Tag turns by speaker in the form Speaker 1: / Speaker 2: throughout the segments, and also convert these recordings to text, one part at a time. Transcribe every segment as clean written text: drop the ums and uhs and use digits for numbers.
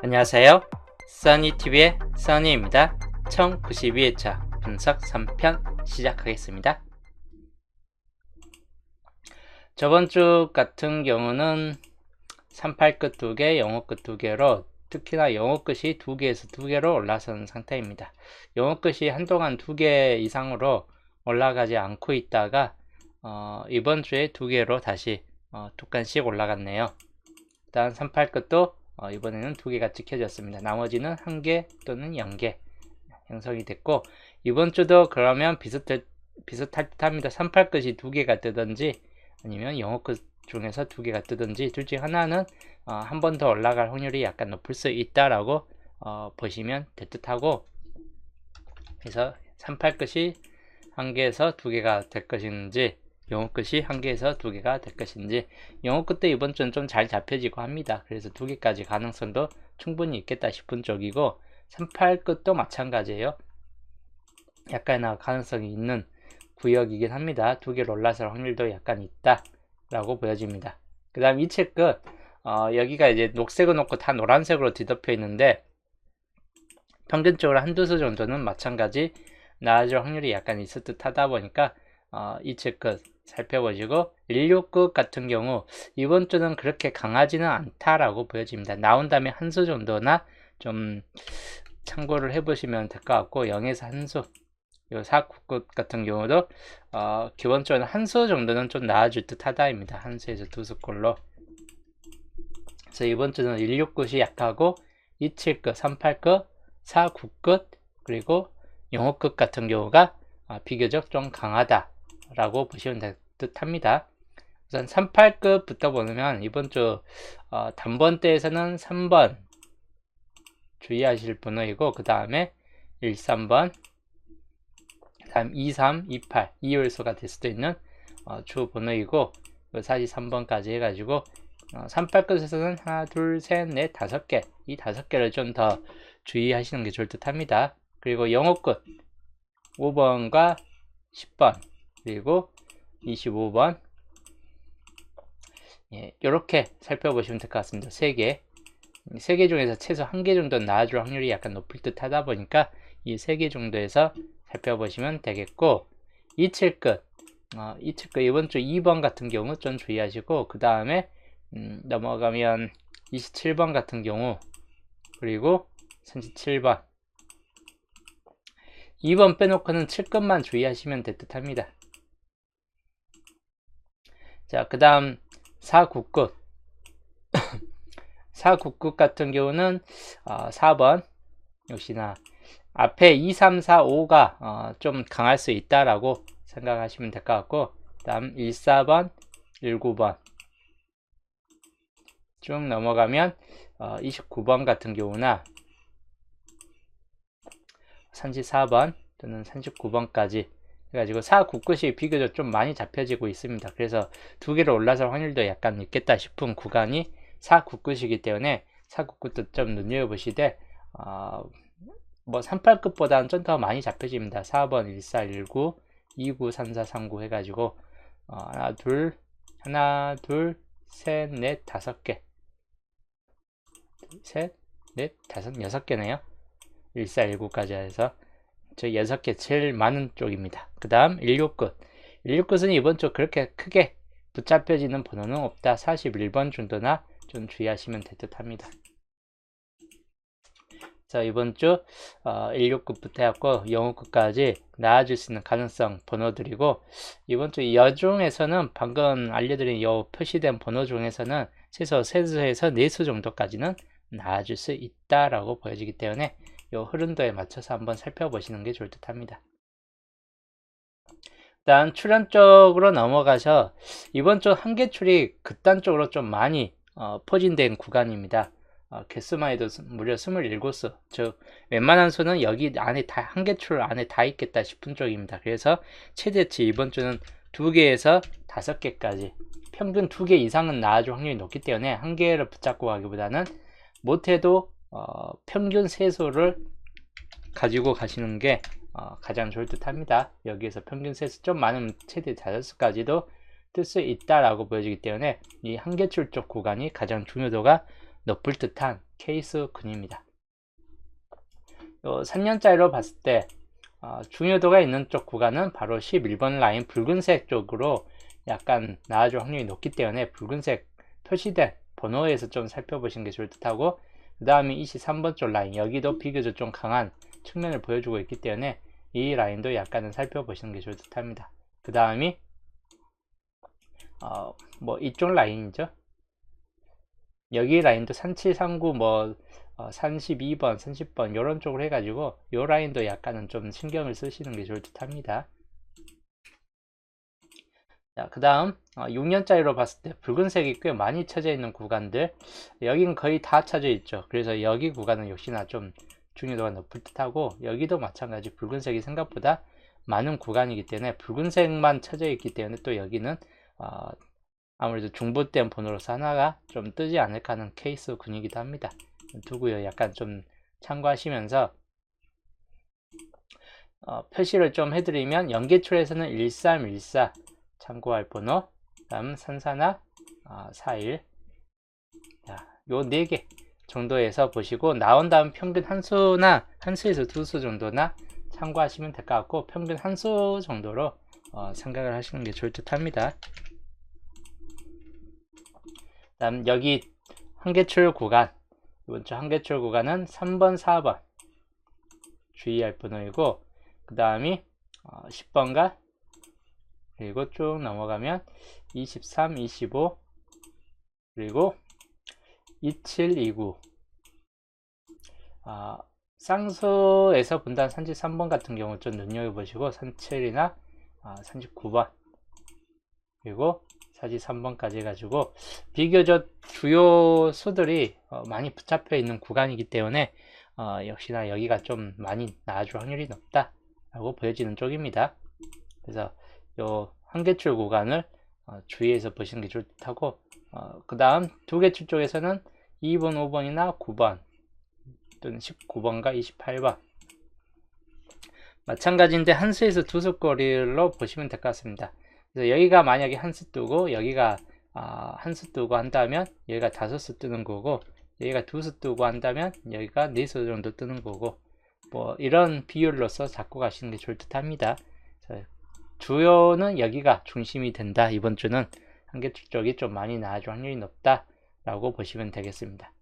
Speaker 1: 안녕하세요. 써니TV의 써니입니다. 1092회차 분석 3편 시작하겠습니다. 저번 주 같은 경우는 38끝 2개, 영어 끝 2개로 특히나 영어 끝이 2개에서 2개로 올라선 상태입니다. 영어 끝이 한동안 2개 이상으로 올라가지 않고 있다가 이번 주에 2개로 다시 2칸씩 올라갔네요. 일단 38끝도 이번에는 2개가 찍혀졌습니다. 나머지는 1개 또는 0개 형성이 됐고, 이번 주도 그러면 비슷할 듯 합니다. 38끝이 2개가 뜨든지 아니면 영어 끝 중에서 2개가 뜨든지 둘 중 하나는 한 번 더 올라갈 확률이 약간 높을 수 있다라고 보시면 될 듯하고, 그래서 38끝이 1개에서 2개가 될 것인지 영어 끝이 1개에서 2개가 될 것인지, 영어 끝도 이번 주는 좀 잘 잡혀지고 합니다. 그래서 2개까지 가능성도 충분히 있겠다 싶은 쪽이고, 38끝도 마찬가지예요. 약간의 가능성이 있는 구역이긴 합니다. 2개로 올라설 확률도 약간 있다 라고 보여집니다. 그 다음 27끝, 여기가 이제 녹색을 놓고 다 노란색으로 뒤덮여 있는데, 평균적으로 한두 수 정도는 마찬가지 나아질 확률이 약간 있을 듯 하다 보니까 27끝 살펴보시고, 16끝 같은 경우 이번 주는 그렇게 강하지는 않다라고 보여집니다. 나온 다음에 한 수 정도나 좀 참고를 해보시면 될 것 같고, 0에서 한 수, 요 4끝 같은 경우도 기본적으로 한 수 정도는 좀 나아질 듯 하다입니다. 한 수에서 두 수꼴로. 그래서 이번 주는 16끝이 약하고 27끝, 38끝, 49끝, 그리고 영어 끝 같은 경우가 비교적 좀 강하다 라고 보시면 될 듯 합니다. 우선 38끝부터 보면 이번 주 단번대에서는 3번 주의하실 번호이고, 그 다음에 1, 3번, 그 다음 2, 3, 2, 8 2요일수가 될 수도 있는 주 번호이고, 4, 2, 3번까지 해가지고 38끝에서는 하나, 둘, 셋, 넷, 5개, 이 5개를 좀 더 주의하시는 게 좋을 듯 합니다. 그리고 영어 끝 5번과 10번, 그리고 25번, 이렇게 살펴보시면 될 것 같습니다. 3개 중에서 최소 1개 정도는 나아질 확률이 약간 높을 듯 하다 보니까 이 3개 정도에서 살펴보시면 되겠고, 27끝, 이번 주 2번 같은 경우 좀 주의하시고, 그 다음에 넘어가면 27번 같은 경우, 그리고 37번, 2번 빼놓고는 7끝만 주의하시면 될 듯 합니다. 자, 그 다음 4, 9끝 4, 9끝 같은 경우는 4번 역시나 앞에 2, 3, 4, 5가 좀 강할 수 있다라고 생각하시면 될 것 같고, 그 다음 1, 4번, 1, 9번 쭉 넘어가면 29번 같은 경우나 34번 또는 39번까지 해가지고 4, 9끝이 비교적 좀 많이 잡혀지고 있습니다. 그래서 2개로 올라설 확률도 약간 있겠다 싶은 구간이 4, 9끝이기 때문에 4, 9끝도 좀 눈여겨보시되, 뭐 38끝보다는 좀 더 많이 잡혀집니다. 4번, 1, 4, 1, 9, 2, 9, 3, 4, 3, 9 해가지고 하나, 둘, 셋, 넷, 5개, 셋, 넷, 다섯, 6개네요. 1, 4, 1, 9까지 해서 저 6개 제일 많은 쪽입니다. 그 다음 16끝. 16끝은 이번 주 그렇게 크게 붙잡혀지는 번호는 없다. 41번 정도나 좀 주의하시면 될 듯 합니다. 자, 이번 주 16끝부터 해갖고 영어 끝까지 나아질 수 있는 가능성 번호들이고, 이번 주 여중에서는 방금 알려드린 이 표시된 번호 중에서는 최소 3수에서 4수 정도까지는 나아질 수 있다라고 보여지기 때문에 이 흐름도에 맞춰서 한번 살펴보시는 게 좋을 듯 합니다. 일단 출현 쪽으로 넘어가서 이번 주 한계출이 극단적으로 좀 많이 포진된 구간입니다. 개수만 해도 무려 27수, 즉 웬만한 수는 여기 안에 다 한계출 안에 다 있겠다 싶은 쪽입니다. 그래서 최대치 이번 주는 2개에서 5개까지 평균 2개 이상은 나아질 확률이 높기 때문에 한 개를 붙잡고 가기보다는 못해도 평균 세수를 가지고 가시는 게 가장 좋을 듯 합니다. 여기에서 평균 세수 좀 많으면 최대 5수까지도 뜰 수 있다라고 보여지기 때문에 이 한계출 쪽 구간이 가장 중요도가 높을 듯한 K수군입니다. 3년짜리로 봤을 때 중요도가 있는 쪽 구간은 바로 11번 라인 붉은색 쪽으로 약간 나아질 확률이 높기 때문에 붉은색 표시된 번호에서 좀 살펴보시는 게 좋을 듯하고, 그 다음에 23번 쪽 라인, 여기도 비교적 좀 강한 측면을 보여주고 있기 때문에 이 라인도 약간은 살펴보시는 게 좋을 듯합니다. 그 다음이 뭐 이쪽 라인이죠. 여기 라인도 3739 뭐 32번 30번 이런 쪽으로 해가지고 이 라인도 약간은 좀 신경을 쓰시는 게 좋을 듯 합니다. 자, 그 다음 6년짜리로 봤을 때 붉은색이 꽤 많이 쳐져 있는 구간들, 여기는 거의 다 쳐져 있죠. 그래서 여기 구간은 역시나 좀 중요도가 높을 듯하고, 여기도 마찬가지 붉은색이 생각보다 많은 구간이기 때문에 붉은색만 쳐져 있기 때문에 또 여기는 아무래도 중복된 번호로서 하나가 좀 뜨지 않을까 하는 케이스군이기도 합니다. 두고요. 약간 좀 참고하시면서 표시를 좀 해드리면, 연계출에서는 1314 참고할 번호, 다음 34나 41, 요 4개 정도에서 보시고, 나온 다음 평균 한수나 한수에서 두수 정도나 참고하시면 될 것 같고, 평균 한수 정도로 생각을 하시는 게 좋을 듯 합니다. 다음 여기 한계출 구간, 이번 주 한계출 구간은 3번 4번 주의할 번호이고, 그 다음이 10번과 그리고 쭉 넘어가면 23, 25 그리고 27, 29 쌍수에서 본다는 33번 같은 경우 좀 눈여겨보시고, 37이나 39번 그리고 43번까지 해가지고 비교적 주요 수들이 많이 붙잡혀 있는 구간이기 때문에 역시나 여기가 좀 많이 나아질 확률이 높다 라고 보여지는 쪽입니다. 그래서 요 한계출 구간을 주의해서 보시는 게 좋을 듯하고, 그 다음 두 개출 쪽에서는 2번, 5번이나 9번 또는 19번과 28번 마찬가지인데 한수에서 두수거리로 보시면 될 것 같습니다. 그래서 여기가 만약에 한수 뜨고 여기가 한수 뜨고 한다면 여기가 다섯수 뜨는 거고, 여기가 두수 뜨고 한다면 여기가 네수 정도 뜨는 거고, 뭐 이런 비율로서 잡고 가시는 게 좋을 듯 합니다. 주요는 여기가 중심이 된다. 이번 주는 한계출 쪽이 좀 많이 나아질 확률이 높다 라고 보시면 되겠습니다.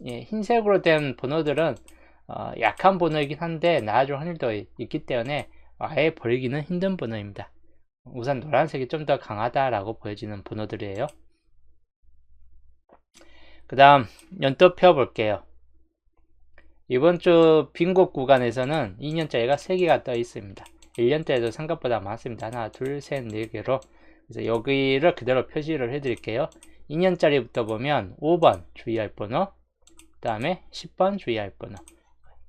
Speaker 1: 흰색으로 된 번호들은 약한 번호이긴 한데 나아질 확률도 있기 때문에 아예 버리기는 힘든 번호입니다. 우선 노란색이 좀 더 강하다라고 보여지는 번호들이에요. 그 다음 연도 펴볼게요. 이번 주 빈곳 구간에서는 2년짜리가 3개가 떠 있습니다. 1년짜리도 생각보다 많습니다. 하나, 둘, 셋, 4개로. 그래서 여기를 그대로 표시를 해드릴게요. 2년짜리부터 보면 5번 주의할 번호, 그 다음에 10번 주의할 번호.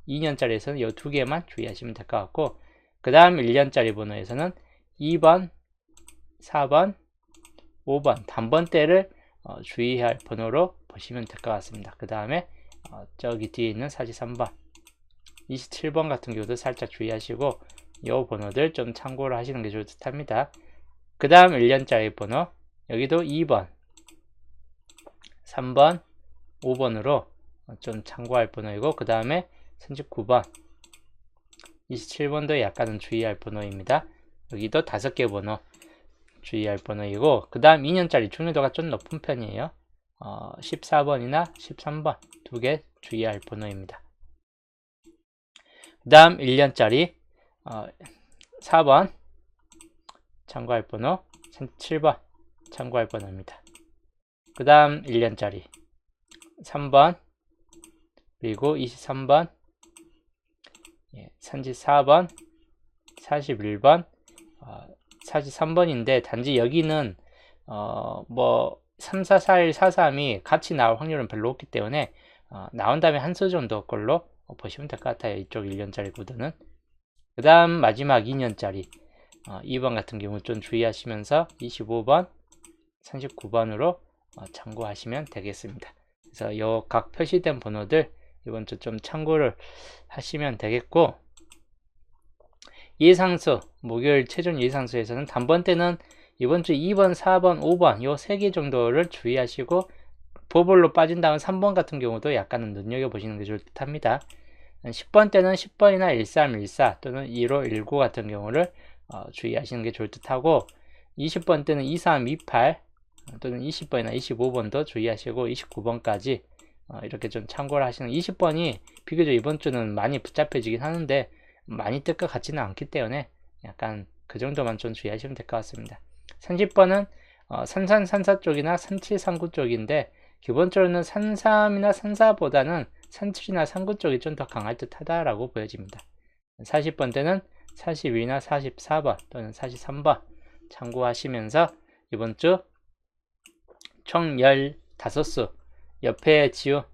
Speaker 1: 2년짜리에서는 이 2개만 주의하시면 될 것 같고, 그 다음 1년짜리 번호에서는 2번, 4번, 5번 단번대를 주의할 번호로 보시면 될 것 같습니다. 그 다음에 저기 뒤에 있는 43번, 27번 같은 경우도 살짝 주의하시고 이 번호들 좀 참고를 하시는 게 좋을 듯 합니다. 그 다음 1년짜리 번호, 여기도 2번, 3번, 5번으로 좀 참고할 번호이고, 그 다음에 39번, 27번도 약간은 주의할 번호입니다. 여기도 5개 번호 주의할 번호이고, 그 다음 2년짜리 중요도가 좀 높은 편이에요. 14번이나 13번 2개 주의할 번호입니다. 그 다음 1년짜리 4번 참고할 번호, 7번 참고할 번호입니다. 그 다음 1년짜리 3번 그리고 23번, 34번, 41번, 43번인데 단지 여기는 뭐 3, 4, 4, 1, 4, 3이 같이 나올 확률은 별로 없기 때문에 나온 다음에 한 수 정도 걸로 보시면 될 것 같아요. 이쪽 1년짜리 구도는. 그 다음 마지막 2년짜리 2번 같은 경우 좀 주의하시면서 25번, 39번으로 참고하시면 되겠습니다. 그래서 요 각 표시된 번호들 이번 주 좀 참고를 하시면 되겠고, 예상수, 목요일 최종 예상수에서는 단번대는 이번 주 2번, 4번, 5번 요 3개 정도를 주의하시고 보볼로 빠진 다음 3번 같은 경우도 약간은 눈여겨보시는 게 좋을 듯 합니다. 10번 때는 10번이나 1314 또는 1519 같은 경우를 주의하시는 게 좋을 듯 하고, 20번 때는 2328 또는 20번이나 25번도 주의하시고, 29번까지 이렇게 좀 참고를 하시는, 20번이 비교적 이번 주는 많이 붙잡혀지긴 하는데 많이 뜰 것 같지는 않기 때문에 약간 그 정도만 좀 주의하시면 될 것 같습니다. 30번은 산산산사 쪽이나 산칠산구 쪽인데, 기본적으로는 산삼이나 산사보다는 산칠이나 산구 쪽이 좀 더 강할 듯 하다라고 보여집니다. 40번 때는 42나 44번 또는 43번 참고하시면서 이번 주 총 15수 옆에 지우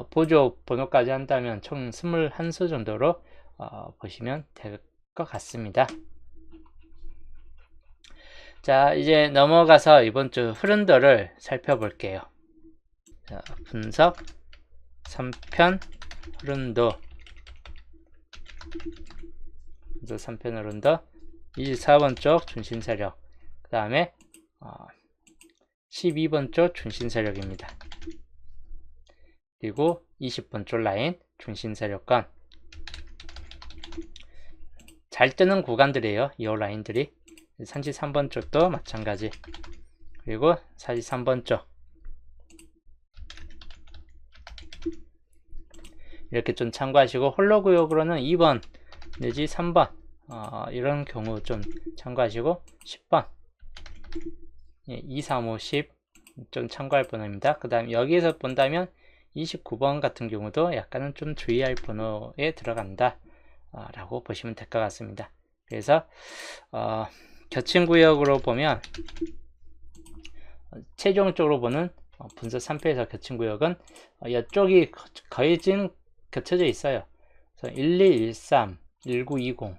Speaker 1: 보조 번호까지 한다면 총 21수 정도로 보시면 될 것 같습니다. 자, 이제 넘어가서 이번 주 흐름도를 살펴볼게요. 자, 분석 3편 흐름도, 3편 흐름도 24번 쪽 중심 세력, 그 다음에 12번 쪽 중심 세력입니다. 그리고 20번 쪽 라인 중심 세력권, 잘 뜨는 구간들이에요. 이 라인들이 33번 쪽도 마찬가지, 그리고 43번 쪽 이렇게 좀 참고하시고, 홀로 구역으로는 2번 내지 3번 이런 경우 좀 참고하시고, 10번 2, 3, 5, 10 좀 참고할 번호입니다. 그 다음 여기에서 본다면 29번 같은 경우도 약간은 좀 주의할 번호에 들어간다 라고 보시면 될 것 같습니다. 그래서 겹친 구역으로 보면, 최종적으로 보는 분석 3패에서 겹친 구역은 이쪽이 거의 지금 겹쳐져 있어요. 그래서 1213, 1920,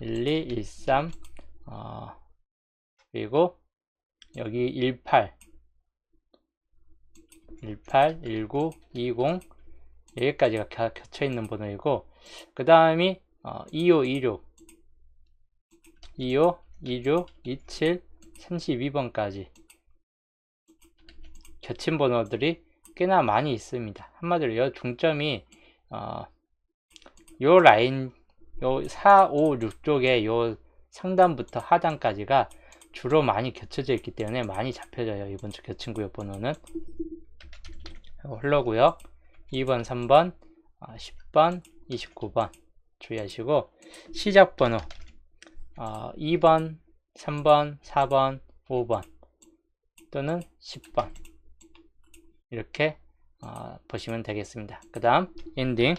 Speaker 1: 1213 그리고 여기 18, 19, 20 여기까지가 겹쳐 있는 번호이고, 그 다음이 25, 26, 25, 26, 27, 32번까지 겹친 번호들이 꽤나 많이 있습니다. 한마디로 이 중점이 요 라인, 요 4, 5, 6 쪽에 요 상단부터 하단까지가 주로 많이 겹쳐져 있기 때문에 많이 잡혀져요. 이번 주 겹친 구역 번호는. 흘러구역 2번, 3번, 10번, 29번 주의하시고, 시작 번호 2번, 3번, 4번, 5번 또는 10번 이렇게 보시면 되겠습니다. 그 다음 엔딩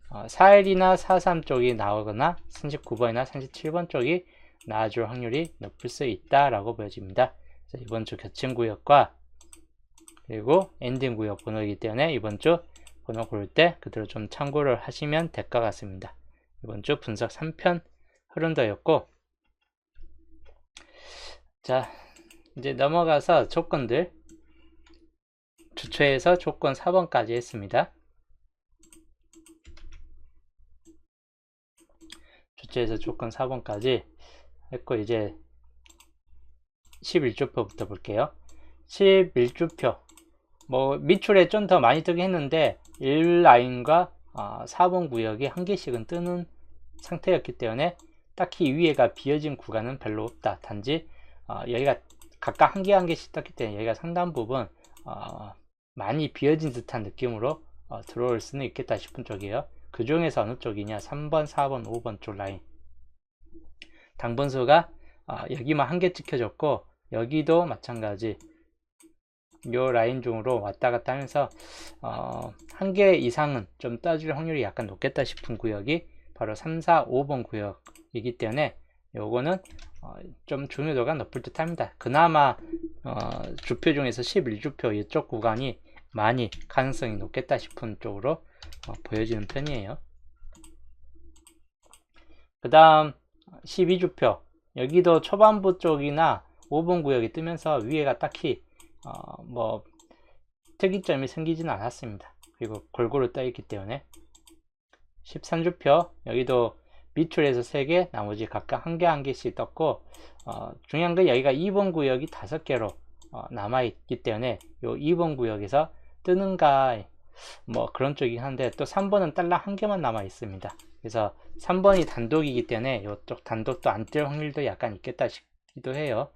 Speaker 1: 41이나 43 쪽이 나오거나 39번이나 37번 쪽이 나와줄 확률이 높을 수 있다라고 보여집니다. 이번 주 겹친 구역과 그리고 엔딩 구역 번호이기 때문에 이번 주 번호 고를 때 그대로 좀 참고를 하시면 될 것 같습니다. 이번 주 분석 3편 흐름도였고, 자, 이제 넘어가서 조건들, 주초에서 조건 4번까지 했습니다. 주초에서 조건 4번까지 했고, 이제 11주표부터 볼게요. 11주표 뭐 밑줄에 좀 더 많이 뜨긴 했는데 1라인과 4번 구역이 한 개씩은 뜨는 상태였기 때문에 딱히 위에가 비어진 구간은 별로 없다. 단지 여기가 각각 한 개 한 개씩 떴기 때문에 여기가 상단 부분 많이 비어진 듯한 느낌으로 들어올 수는 있겠다 싶은 쪽이에요. 그 중에서 어느 쪽이냐, 3번, 4번, 5번 쪽 라인 당분수가 여기만 한 개 찍혀졌고, 여기도 마찬가지 요 라인 중으로 왔다 갔다 하면서 한 개 이상은 좀 떠줄 확률이 약간 높겠다 싶은 구역이 바로 3, 4, 5번 구역이기 때문에 요거는 좀 중요도가 높을 듯 합니다. 그나마 주표 중에서 11주표 이쪽 구간이 많이 가능성이 높겠다 싶은 쪽으로 보여지는 편이에요. 그 다음 12주표 여기도 초반부 쪽이나 5번 구역이 뜨면서 위에가 딱히 뭐 특이점이 생기지는 않았습니다. 그리고 골고루 떠 있기 때문에 13주표 여기도 밑줄에서 3개, 나머지 각각 한 개 한 개씩 떴고, 중요한 건 여기가 2번 구역이 5개로 남아있기 때문에 요 2번 구역에서 뜨는가 뭐 그런 쪽이긴 한데, 또 3번은 딸랑 한 개만 남아 있습니다. 그래서 3번이 단독이기 때문에 이쪽 단독도 안 뜰 확률도 약간 있겠다 싶기도 해요.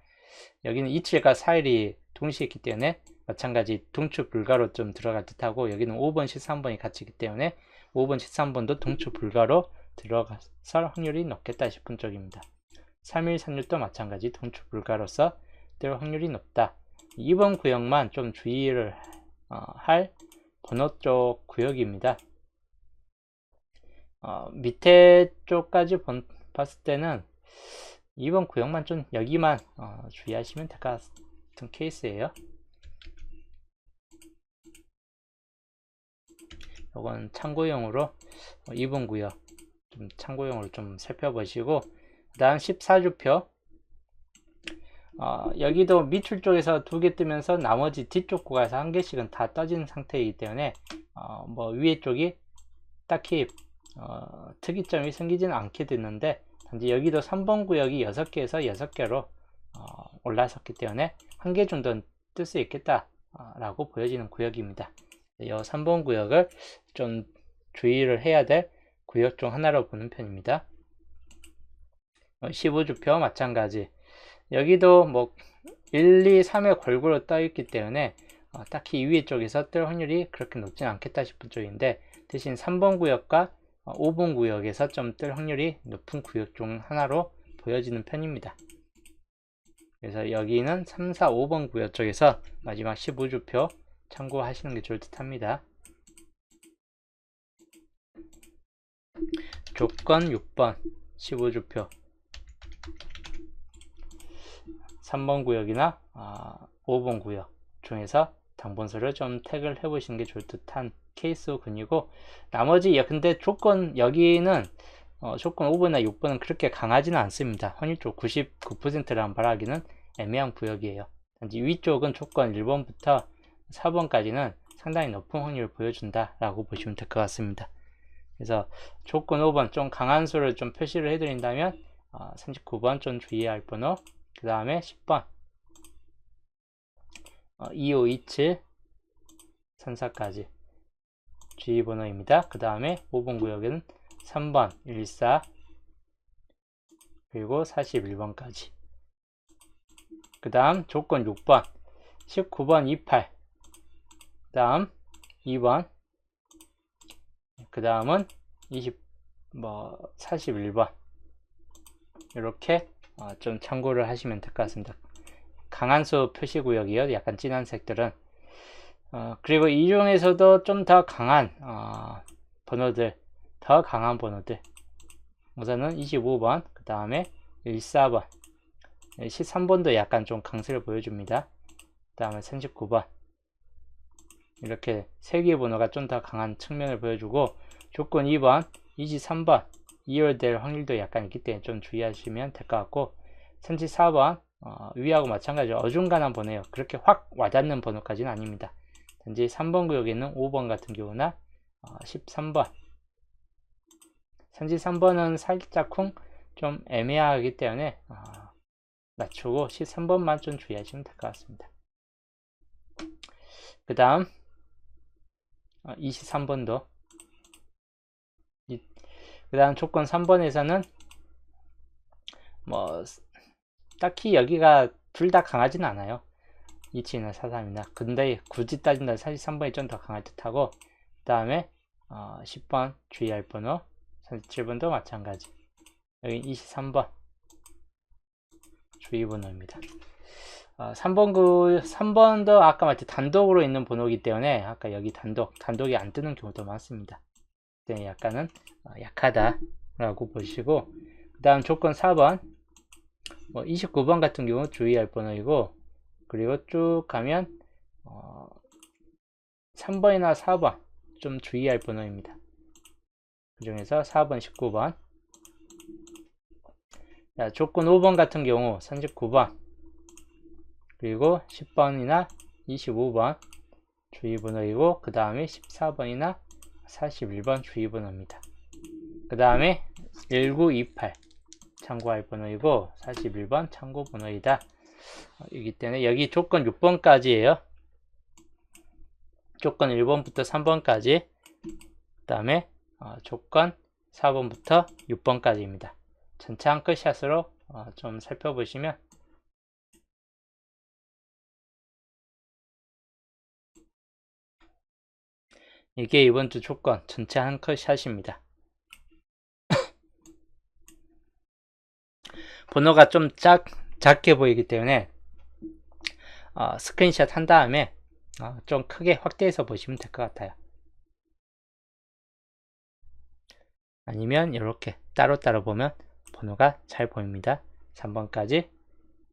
Speaker 1: 여기는 27과 4일이 동시에 있기 때문에 마찬가지 동추 불가로 좀 들어갈 듯하고, 여기는 5번, 13번이 같이 있기 때문에 5번, 13번도 동추 불가로 들어갈 확률이 높겠다 싶은 쪽입니다. 3일, 3일도 마찬가지 동추 불가로서 뜰 확률이 높다. 2번 구역만 좀 주의를 할 번호 쪽 구역입니다. 밑에 쪽까지 봤을 때는 2번 구역만 좀 여기만 주의하시면 될 것 같은 케이스예요. 이건 참고용으로 2번 구역 좀 참고용으로 좀 살펴보시고, 그 다음 14주표 여기도 밑줄 쪽에서 2개 뜨면서 나머지 뒤쪽 구간에서 1개씩은 다 떠진 상태이기 때문에 뭐 위에 쪽이 딱히 특이점이 생기지는 않게 됐는데, 단지 여기도 3번 구역이 6개에서 6개로 올라섰기 때문에 1개 정도는 뜰 수 있겠다 라고 보여지는 구역입니다. 이 3번 구역을 좀 주의를 해야 될 구역 중 하나로 보는 편입니다. 15주표 마찬가지, 여기도 뭐 1, 2, 3의 골고루 떠 있기 때문에 딱히 위에 쪽에서 뜰 확률이 그렇게 높진 않겠다 싶은 쪽인데, 대신 3번 구역과 5번 구역에서 좀 뜰 확률이 높은 구역 중 하나로 보여지는 편입니다. 그래서 여기는 3, 4, 5번 구역 쪽에서 마지막 15주표 참고하시는 게 좋을 듯 합니다. 조건 6번 15주표 3번 구역이나 5번 구역 중에서 당분수를 좀 택을 해 보시는 게 좋을 듯한 케이스군이고, 나머지 근데 조건 여기는 조건 5번이나 6번은 그렇게 강하지는 않습니다. 확률적 99%라는 말하기는 애매한 구역이에요. 단지 위쪽은 조건 1번부터 4번까지는 상당히 높은 확률을 보여준다 라고 보시면 될 것 같습니다. 그래서 조건 5번 좀 강한 수를 좀 표시를 해드린다면 39번 좀 주의할 번호, 그 다음에 10번 2527 34까지 주의 번호입니다. 그 다음에 5번 구역은 3번 14 그리고 41번까지. 그 다음 조건 6번 19번 28, 그 다음 2번, 그 다음은 41번 이렇게 좀 참고를 하시면 될 것 같습니다. 강한 수 표시 구역이요, 약간 진한 색들은. 그리고 이 중에서도 좀 더 강한 번호들, 더 강한 번호들, 우선은 25번, 그 다음에 14번, 13번도 약간 좀 강세를 보여줍니다. 그 다음에 39번, 이렇게 3개의 번호가 좀 더 강한 측면을 보여주고, 조건 2번, 23번 2월될 확률도 약간 있기 때문에 좀 주의하시면 될 것 같고, 34번 위하고 마찬가지로 어중간한 번호예요. 그렇게 확 와닿는 번호까지는 아닙니다. 단지 3번 구역에 있는 5번 같은 경우나 13번, 33번은 살짝쿵 좀 애매하기 때문에 낮추고 13번만 좀 주의하시면 될 것 같습니다. 그 다음 23번도, 그 다음 조건 3번에서는 뭐 딱히 여기가 둘 다 강하진 않아요. 27이나 43이나. 근데 굳이 따진다면 사실 3번이 좀 더 강할 듯하고, 그 다음에 10번 주의할 번호, 37번도 마찬가지. 여기 23번 주의 번호입니다. 3번도 아까 말했듯이 단독으로 있는 번호이기 때문에 아까 여기 단독이 안 뜨는 경우도 많습니다. 네, 약간은 약하다 라고 보시고, 그 다음 조건 4번 29번 같은 경우 주의할 번호이고, 그리고 쭉 가면 3번이나 4번 좀 주의할 번호입니다. 그 중에서 4번, 19번. 자, 조건 5번 같은 경우 39번, 그리고 10번이나 25번 주의 번호이고, 그 다음에 14번이나 41번 주의 번호입니다. 그 다음에 1928 참고할 번호이고 41번 참고 번호이다. 이기 때문에 여기 조건 6번까지예요. 조건 1번부터 3번까지, 그 다음에 조건 4번부터 6번까지입니다. 전체 한 컷 샷으로 좀 살펴보시면 이게 이번 주 조건 전체 한 컷 샷입니다. 번호가 좀 작게 보이기 때문에 스크린샷 한 다음에 좀 크게 확대해서 보시면 될 것 같아요. 아니면 이렇게 따로따로 보면 번호가 잘 보입니다. 3번까지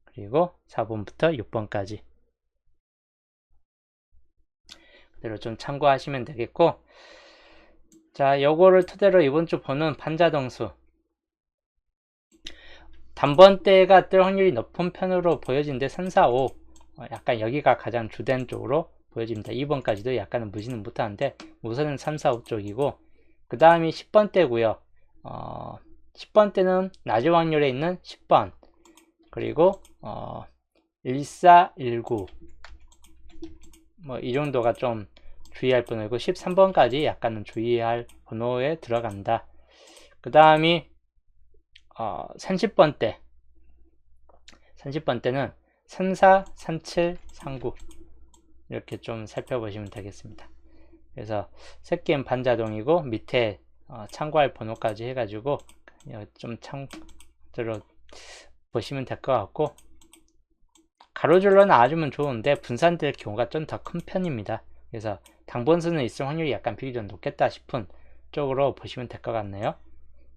Speaker 1: 그리고 4번부터 6번까지 그대로 좀 참고하시면 되겠고, 자, 요거를 토대로 이번 주 보는 반자동수 단번대가 뜰 확률이 높은 편으로 보여지는데 3, 4, 5 약간 여기가 가장 주된 쪽으로 보여집니다. 2번까지도 약간은 무시는 못하는데 우선은 3, 4, 5 쪽이고, 그 다음이 10번대고요 10번대는 낮은 확률에 있는 10번 그리고 14, 19 뭐 이 정도가 좀 주의할 번호이고, 13번까지 약간은 주의할 번호에 들어간다. 그 다음이 30번대 30번대는 34, 37, 39 이렇게 좀 살펴보시면 되겠습니다. 그래서 새끼는 반자동이고 밑에 참고할 번호까지 해가지고 좀 참고로 보시면 될 것 같고, 가로줄로 나와주면 좋은데 분산될 경우가 좀 더 큰 편입니다. 그래서 당번수는 있을 확률이 약간 비교적 높겠다 싶은 쪽으로 보시면 될 것 같네요.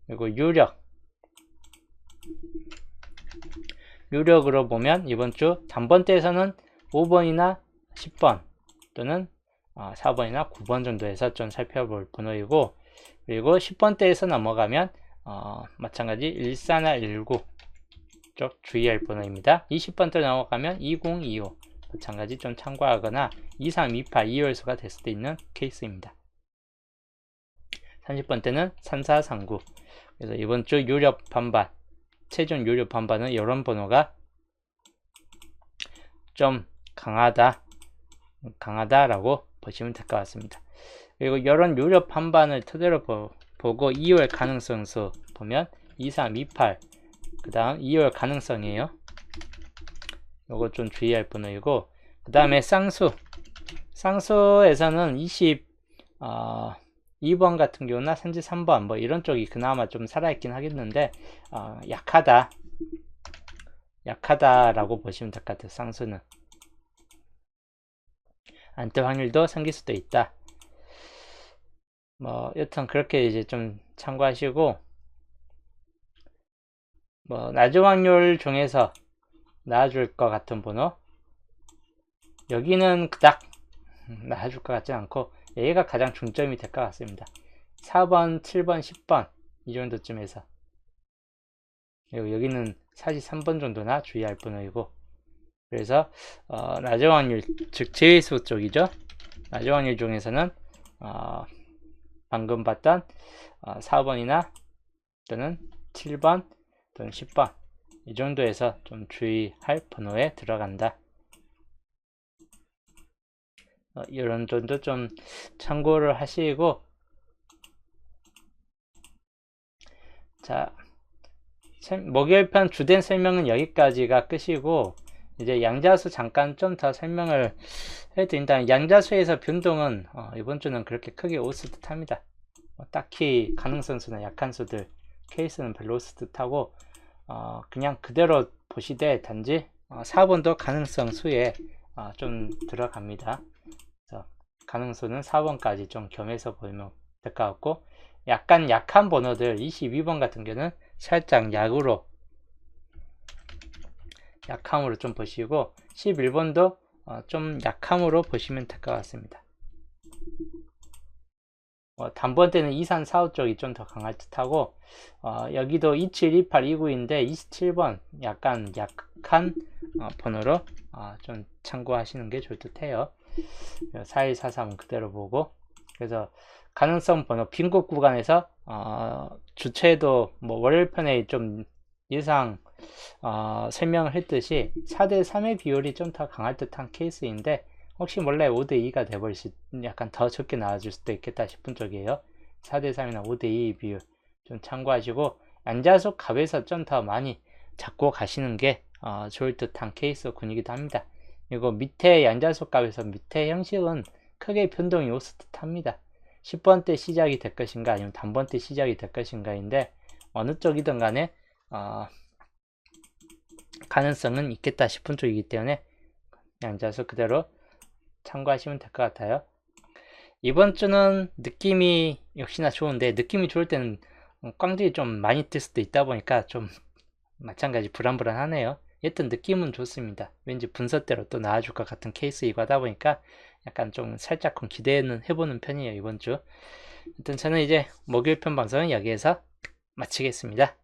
Speaker 1: 그리고 유력으로 보면 이번 주 단번대에서는 5번이나 10번 또는 4번이나 9번 정도에서 좀 살펴볼 번호이고, 그리고 10번대에서 넘어가면 마찬가지 14나 19 쪽 주의할 번호입니다. 20번대 넘어가면 20, 25 마찬가지 좀 참고하거나 23, 28, 2월수가 될 수도 있는 케이스입니다. 30번대는 34, 39 그래서 이번 주 유력 반반 최종 유력 반반은 이런 번호가 좀 강하다라고 보시면 될 것 같습니다. 그리고 이런 유력 반반을 토대로 보고 2월 가능성수 보면 23, 28 그 다음 2월 가능성이에요. 요거 좀 주의할 번호이고, 그 다음에 쌍수에서는 22번 같은 경우나 33번 뭐 이런 쪽이 그나마 좀 살아있긴 하겠는데 약하다라고 보시면 될 것 같아요. 쌍수는 안 뜰 확률도 생길 수도 있다. 뭐 여튼 그렇게 이제 좀 참고하시고, 뭐 낮은 확률 중에서 나와줄 것 같은 번호 여기는 그닥 나와줄 것 같지 않고 얘가 가장 중점이 될 것 같습니다. 4번, 7번, 10번 이 정도쯤에서, 그리고 여기는 43번 정도나 주의할 번호이고, 그래서 낮은 확률 즉 제외수 쪽이죠. 낮은 확률 중에서는 방금 봤던 4번이나 또는 7번 또는 10번 이 정도에서 좀 주의할 번호에 들어간다. 이런 정도 좀 참고를 하시고, 자, 목요일편 주된 설명은 여기까지가 끝이고, 이제 양자수 잠깐 좀 더 설명을 해드린다면, 양자수에서 변동은 이번 주는 그렇게 크게 없을 듯 합니다. 딱히 가능성 수나 약한 수들 케이스는 별로 없을 듯 하고, 그냥 그대로 보시되 단지 4번도 가능성 수에 좀 들어갑니다. 그래서 가능수는 4번까지 좀 겸해서 보면 될 것 같고, 약간 약한 번호들 22번 같은 경우는 살짝 약함으로 좀 보시고, 11번도 좀 약함으로 보시면 될 것 같습니다. 단번대는 23, 45 쪽이 좀 더 강할 듯하고, 여기도 27, 28, 29인데 27번 약간 약한 번호로 좀 참고하시는 게 좋을 듯해요. 41, 43은 그대로 보고, 그래서 가능성 번호 빈곳 구간에서 주체도 뭐 월요일편에 좀 예상 설명을 했듯이 4대3의 비율이 좀 더 강할 듯한 케이스인데 혹시 몰래 5대2가 돼버릴 수 약간 더 적게 나와줄 수도 있겠다 싶은 쪽이에요. 4대3이나 5대2 비율 좀 참고하시고 양자수 값에서 좀 더 많이 잡고 가시는 게 좋을 듯한 케이스군이기도 합니다. 그리고 밑에 양자수 값에서 밑에 형식은 크게 변동이 없을 듯 합니다. 10번 때 시작이 될 것인가 아니면 단번 때 시작이 될 것인가인데 어느 쪽이든 간에 가능성은 있겠다 싶은 쪽이기 때문에 양자수 그대로 참고하시면 될 것 같아요. 이번 주는 느낌이 역시나 좋은데 느낌이 좋을 때는 꽝들이 좀 많이 뜰 수도 있다 보니까 좀 마찬가지 불안불안하네요. 여튼 느낌은 좋습니다. 왠지 분석대로 또 나와줄 것 같은 케이스이고 하다 보니까 약간 좀 살짝 기대는 해보는 편이에요, 이번 주. 여튼 저는 이제 목요일 편 방송은 여기에서 마치겠습니다.